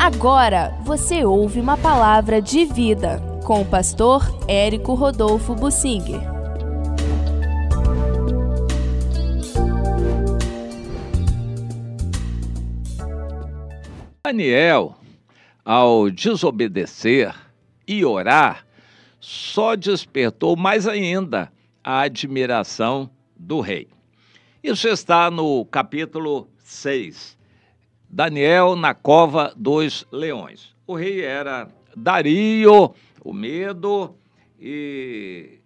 Agora você ouve uma palavra de vida com o pastor Érico Rodolfo Bussinger. Daniel, ao desobedecer e orar, só despertou mais ainda a admiração do rei. Isso está no capítulo 6. Daniel na cova dos leões. O rei era Dario, o Medo, e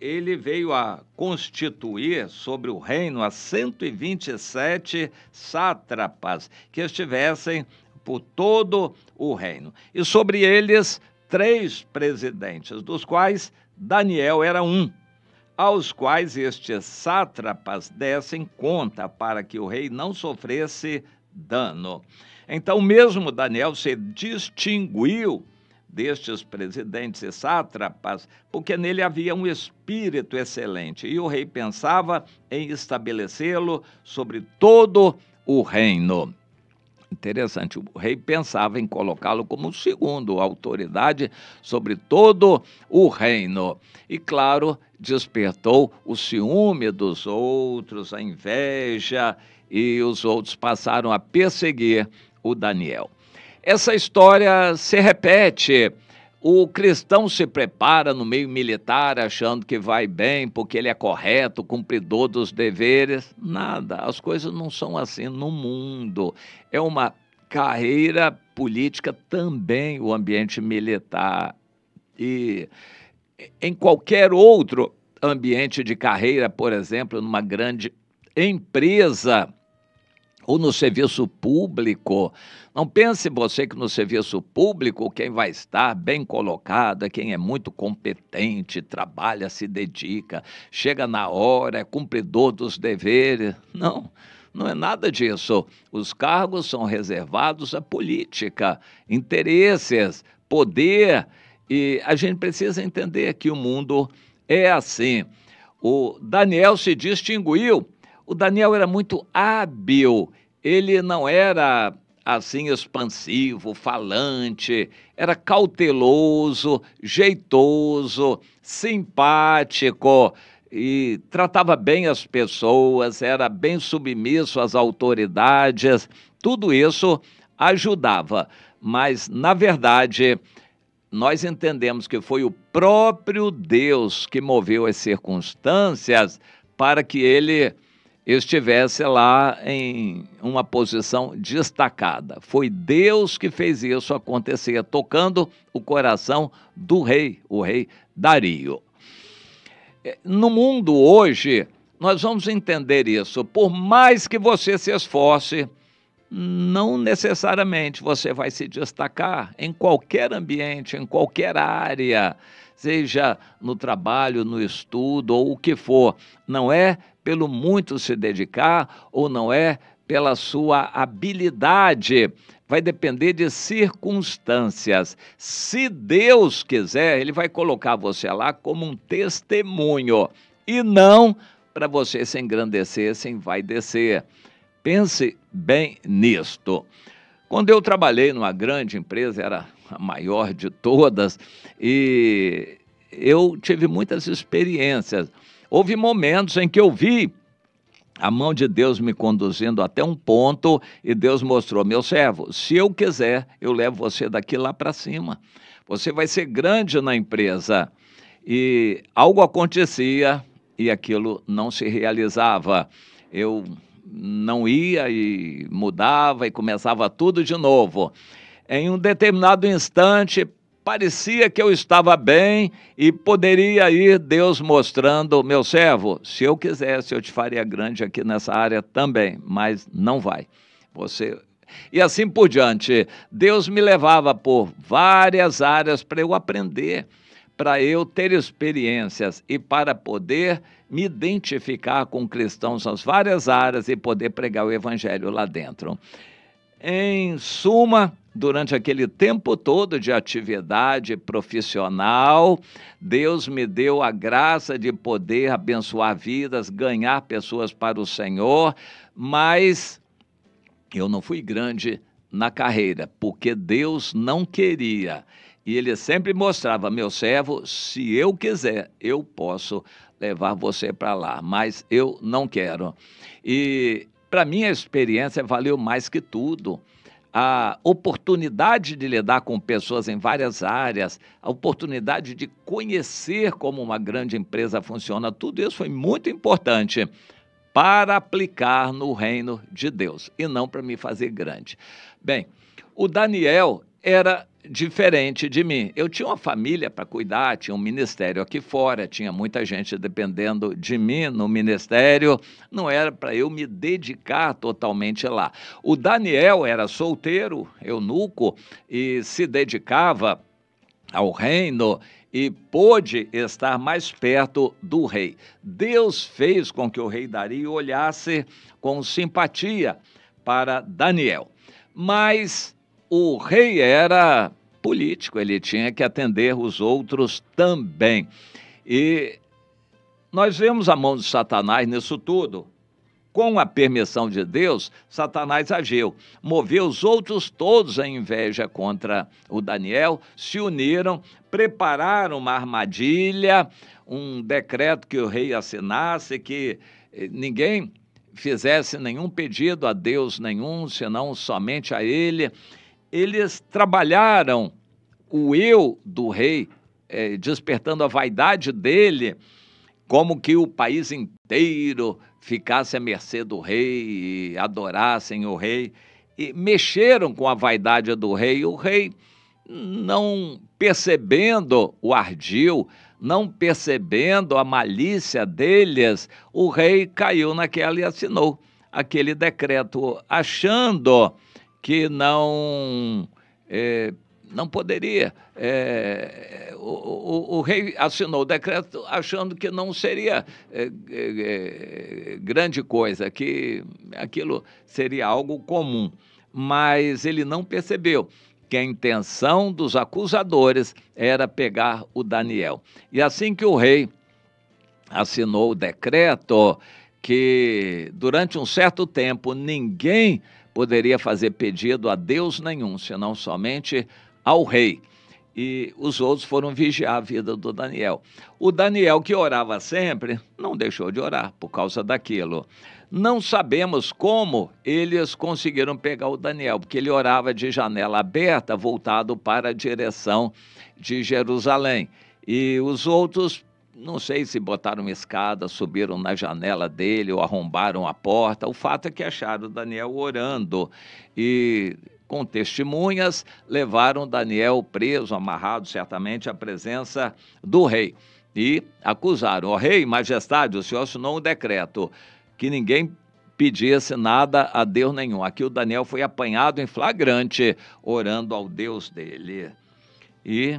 ele veio a constituir sobre o reino as 127 sátrapas que estivessem por todo o reino. E sobre eles 3 presidentes, dos quais Daniel era um, aos quais estes sátrapas dessem conta para que o rei não sofresse dano. Então mesmo Daniel se distinguiu destes presidentes e sátrapas, porque nele havia um espírito excelente, e o rei pensava em estabelecê-lo sobre todo o reino. Interessante, o rei pensava em colocá-lo como segundo autoridade sobre todo o reino. E claro, despertou o ciúme dos outros, a inveja, e os outros passaram a perseguir o Daniel. Essa história se repete. O cristão se prepara no meio militar achando que vai bem porque ele é correto, cumpridor dos deveres. Nada, as coisas não são assim no mundo. É uma carreira política também o ambiente militar. E em qualquer outro ambiente de carreira, por exemplo, numa grande empresa ou no serviço público, não pense você que no serviço público quem vai estar bem colocado é quem é muito competente, trabalha, se dedica, chega na hora, é cumpridor dos deveres. Não, não é nada disso. Os cargos são reservados à política, interesses, poder, e a gente precisa entender que o mundo é assim. O Daniel se distinguiu. O Daniel era muito hábil, ele não era assim expansivo, falante, era cauteloso, jeitoso, simpático e tratava bem as pessoas, era bem submisso às autoridades, tudo isso ajudava, mas na verdade nós entendemos que foi o próprio Deus que moveu as circunstâncias para que ele estivesse lá em uma posição destacada. Foi Deus que fez isso acontecer, tocando o coração do rei, o rei Dario. No mundo hoje, nós vamos entender isso. Por mais que você se esforce, não necessariamente você vai se destacar em qualquer ambiente, em qualquer área, seja no trabalho, no estudo ou o que for. Não é pelo muito se dedicar ou não é pela sua habilidade. Vai depender de circunstâncias. Se Deus quiser, Ele vai colocar você lá como um testemunho e não para você se engrandecer, se envaidecer. Pense bem nisto. Quando eu trabalhei numa grande empresa, era a maior de todas, e eu tive muitas experiências. Houve momentos em que eu vi a mão de Deus me conduzindo até um ponto e Deus mostrou: meu servo, se eu quiser, eu levo você daqui lá para cima. Você vai ser grande na empresa. E algo acontecia e aquilo não se realizava. Eu não ia e mudava e começava tudo de novo. Em um determinado instante, parecia que eu estava bem e poderia ir Deus mostrando: meu servo, se eu quisesse, eu te faria grande aqui nessa área também, mas não vai. E assim por diante. Deus me levava por várias áreas para eu aprender, para eu ter experiências e para poder me identificar com cristãos nas várias áreas e poder pregar o evangelho lá dentro. Em suma, durante aquele tempo todo de atividade profissional, Deus me deu a graça de poder abençoar vidas, ganhar pessoas para o Senhor, mas eu não fui grande na carreira, porque Deus não queria. E ele sempre mostrava: meu servo, se eu quiser, eu posso levar você para lá, mas eu não quero. E para mim a experiência valeu mais que tudo. A oportunidade de lidar com pessoas em várias áreas, a oportunidade de conhecer como uma grande empresa funciona, tudo isso foi muito importante para aplicar no reino de Deus e não para me fazer grande. Bem, o Daniel era diferente de mim. Eu tinha uma família para cuidar, tinha um ministério aqui fora, tinha muita gente dependendo de mim no ministério, não era para eu me dedicar totalmente lá. O Daniel era solteiro, eunuco, e se dedicava ao reino e pôde estar mais perto do rei. Deus fez com que o rei Dario olhasse com simpatia para Daniel. Mas o rei era político, ele tinha que atender os outros também. E nós vemos a mão de Satanás nisso tudo. Com a permissão de Deus, Satanás agiu, moveu os outros todos a inveja contra o Daniel, se uniram, prepararam uma armadilha, um decreto que o rei assinasse, que ninguém fizesse nenhum pedido a Deus nenhum, senão somente a ele. Eles trabalharam o eu do rei, despertando a vaidade dele, como que o país inteiro ficasse à mercê do rei e adorassem o rei. E mexeram com a vaidade do rei. O rei, não percebendo o ardil, não percebendo a malícia deles, o rei caiu naquela e assinou aquele decreto, achando que não poderia. O rei assinou o decreto achando que não seria grande coisa, que aquilo seria algo comum, mas ele não percebeu que a intenção dos acusadores era pegar o Daniel. E assim que o rei assinou o decreto, que durante um certo tempo ninguém poderia fazer pedido a Deus nenhum, senão somente ao rei. E os outros foram vigiar a vida do Daniel. O Daniel, que orava sempre, não deixou de orar por causa daquilo. Não sabemos como eles conseguiram pegar o Daniel, porque ele orava de janela aberta, voltado para a direção de Jerusalém. E os outros, não sei se botaram escada, subiram na janela dele ou arrombaram a porta. O fato é que acharam o Daniel orando e, com testemunhas, levaram Daniel preso, amarrado certamente à presença do rei. E acusaram: ó rei, majestade, o senhor assinou um decreto que ninguém pedisse nada a Deus nenhum. Aqui o Daniel foi apanhado em flagrante, orando ao Deus dele. E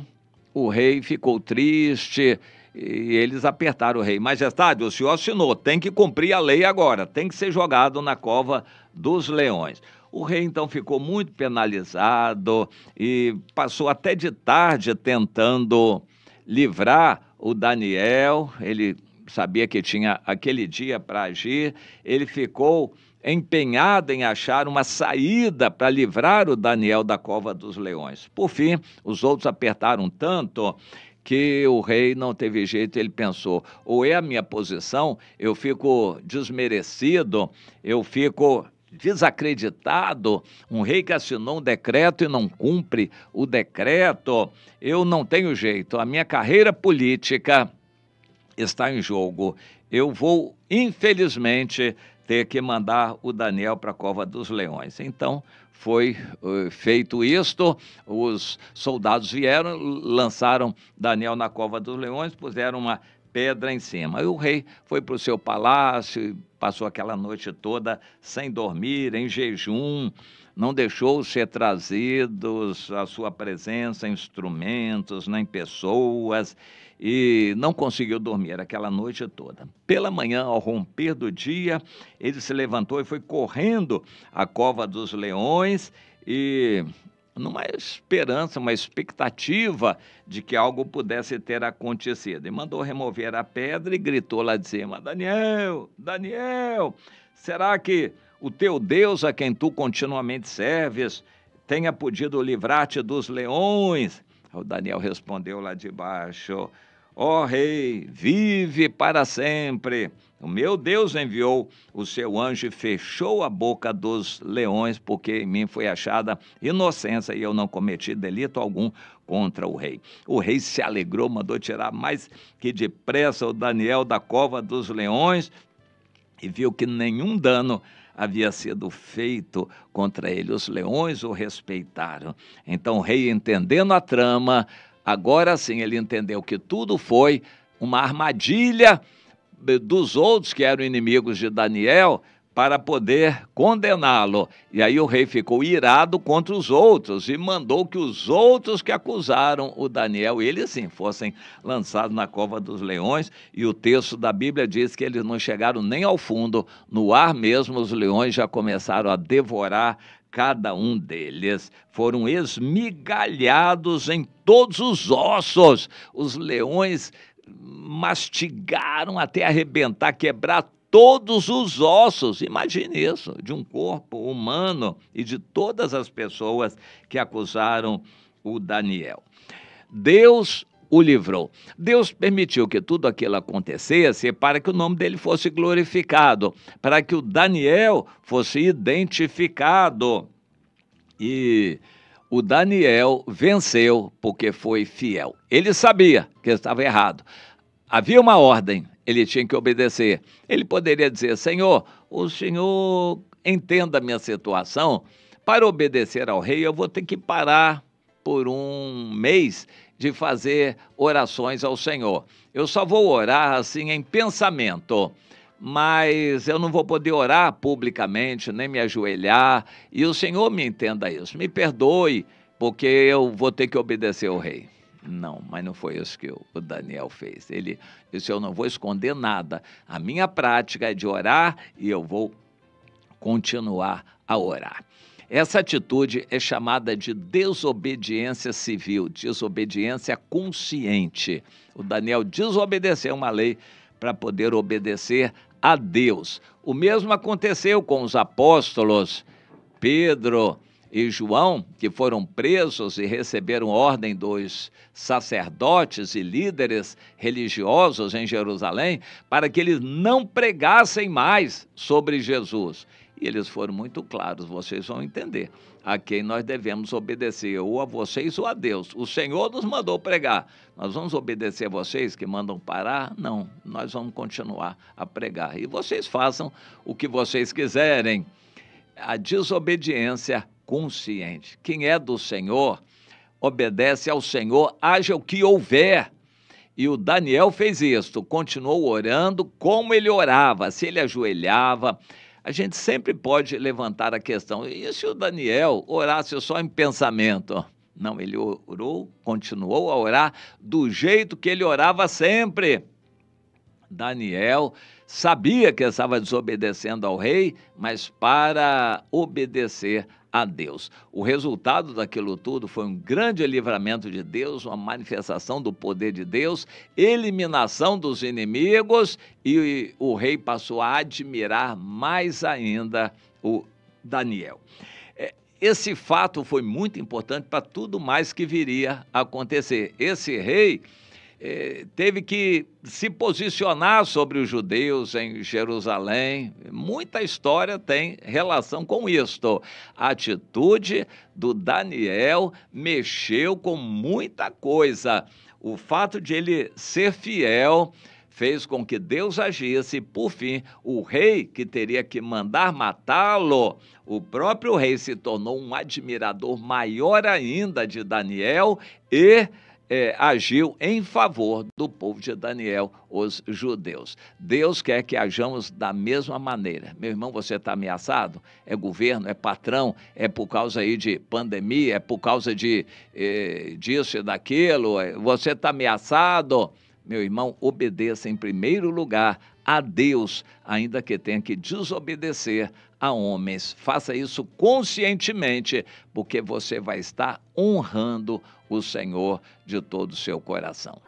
o rei ficou triste. E eles apertaram o rei: majestade, o senhor assinou, tem que cumprir a lei agora, tem que ser jogado na cova dos leões. O rei então ficou muito penalizado e passou até de tarde tentando livrar o Daniel. Ele sabia que tinha aquele dia para agir, ele ficou empenhado em achar uma saída para livrar o Daniel da cova dos leões. Por fim, os outros apertaram tanto que o rei não teve jeito. Ele pensou: ou é a minha posição, eu fico desmerecido, eu fico desacreditado, um rei que assinou um decreto e não cumpre o decreto, eu não tenho jeito, a minha carreira política está em jogo, eu vou, infelizmente, ter que mandar o Daniel para a cova dos leões. Então, foi feito isto, os soldados vieram, lançaram Daniel na cova dos leões, puseram uma pedra em cima. E o rei foi para o seu palácio, passou aquela noite toda sem dormir, em jejum, não deixou ser trazidos à sua presença instrumentos, nem pessoas, e não conseguiu dormir aquela noite toda. Pela manhã, ao romper do dia, ele se levantou e foi correndo à cova dos leões e, numa esperança, uma expectativa de que algo pudesse ter acontecido, e mandou remover a pedra e gritou lá de cima: Daniel, Daniel, será que o teu Deus, a quem tu continuamente serves, tenha podido livrar-te dos leões. O Daniel respondeu lá de baixo: ó rei, vive para sempre. O meu Deus enviou o seu anjo e fechou a boca dos leões, porque em mim foi achada inocência e eu não cometi delito algum contra o rei. O rei se alegrou, mandou tirar mais que depressa o Daniel da cova dos leões e viu que nenhum dano havia sido feito contra ele. Os leões o respeitaram. Então o rei, entendendo a trama, agora sim ele entendeu que tudo foi uma armadilha dos outros que eram inimigos de Daniel para poder condená-lo. E aí o rei ficou irado contra os outros e mandou que os outros que acusaram o Daniel, eles sim, fossem lançados na cova dos leões. E o texto da Bíblia diz que eles não chegaram nem ao fundo, no ar mesmo os leões já começaram a devorar cada um deles. Foram esmigalhados em todos os ossos. Os leões mastigaram até arrebentar, quebrar todos os ossos. Imagine isso, de um corpo humano e de todas as pessoas que acusaram o Daniel. Deus o livrou. Deus permitiu que tudo aquilo acontecesse para que o nome dele fosse glorificado, para que o Daniel fosse identificado. E o Daniel venceu porque foi fiel. Ele sabia que estava errado. Havia uma ordem, ele tinha que obedecer. Ele poderia dizer: Senhor, o Senhor entenda a minha situação. Para obedecer ao rei, eu vou ter que parar por um mês de fazer orações ao Senhor. Eu só vou orar assim em pensamento, mas eu não vou poder orar publicamente, nem me ajoelhar, e o Senhor me entenda isso. Me perdoe, porque eu vou ter que obedecer ao rei. Não, mas não foi isso que o Daniel fez. Ele disse: eu não vou esconder nada. A minha prática é de orar e eu vou continuar a orar. Essa atitude é chamada de desobediência civil, desobediência consciente. O Daniel desobedeceu uma lei para poder obedecer a Deus. O mesmo aconteceu com os apóstolos Pedro e João, que foram presos e receberam ordem dos sacerdotes e líderes religiosos em Jerusalém para que eles não pregassem mais sobre Jesus. E eles foram muito claros: vocês vão entender a quem nós devemos obedecer, ou a vocês ou a Deus. O Senhor nos mandou pregar. Nós vamos obedecer a vocês que mandam parar? Não, nós vamos continuar a pregar. E vocês façam o que vocês quiserem. A desobediência consciente. Quem é do Senhor, obedece ao Senhor, haja o que houver. E o Daniel fez isto, continuou orando como ele orava. Se ele ajoelhava, a gente sempre pode levantar a questão: e se o Daniel orasse só em pensamento? Não, ele orou, continuou a orar do jeito que ele orava sempre. Daniel sabia que estava desobedecendo ao rei, mas para obedecer a Deus. O resultado daquilo tudo foi um grande livramento de Deus, uma manifestação do poder de Deus, eliminação dos inimigos, e o rei passou a admirar mais ainda o Daniel. Esse fato foi muito importante para tudo mais que viria a acontecer. Esse rei teve que se posicionar sobre os judeus em Jerusalém. Muita história tem relação com isto. A atitude do Daniel mexeu com muita coisa. O fato de ele ser fiel fez com que Deus agisse. Por fim, o rei, que teria que mandar matá-lo, o próprio rei se tornou um admirador maior ainda de Daniel e agiu em favor do povo de Daniel, os judeus. Deus quer que hajamos da mesma maneira. Meu irmão, você está ameaçado? É governo, é patrão, é por causa aí de pandemia, é por causa de disso e daquilo, você está ameaçado? Meu irmão, obedeça em primeiro lugar a Deus, ainda que tenha que desobedecer a homens. Faça isso conscientemente, porque você vai estar honrando o Senhor de todo o seu coração.